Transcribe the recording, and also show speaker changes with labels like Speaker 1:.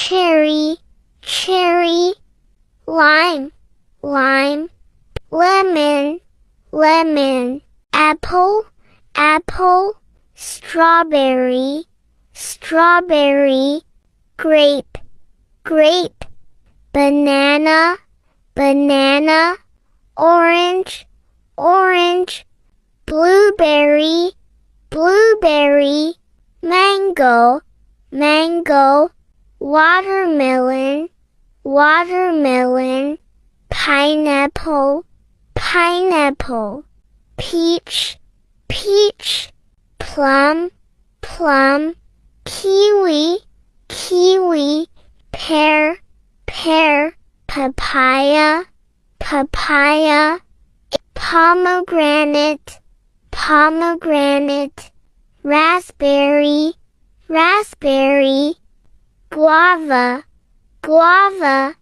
Speaker 1: cherry, cherry, lime, lime, lemon, lemon, apple, apple, strawberry, strawberry, grape, grape, banana, banana, orange, orange, blueberry, blueberry, mango, mango, watermelon, watermelon, pineapple, pineapple, peach, peach, plum, plum, kiwi, kiwi, pear, pear, papaya, papaya, pomegranate, pomegranate, raspberry, raspberry, guava, guava.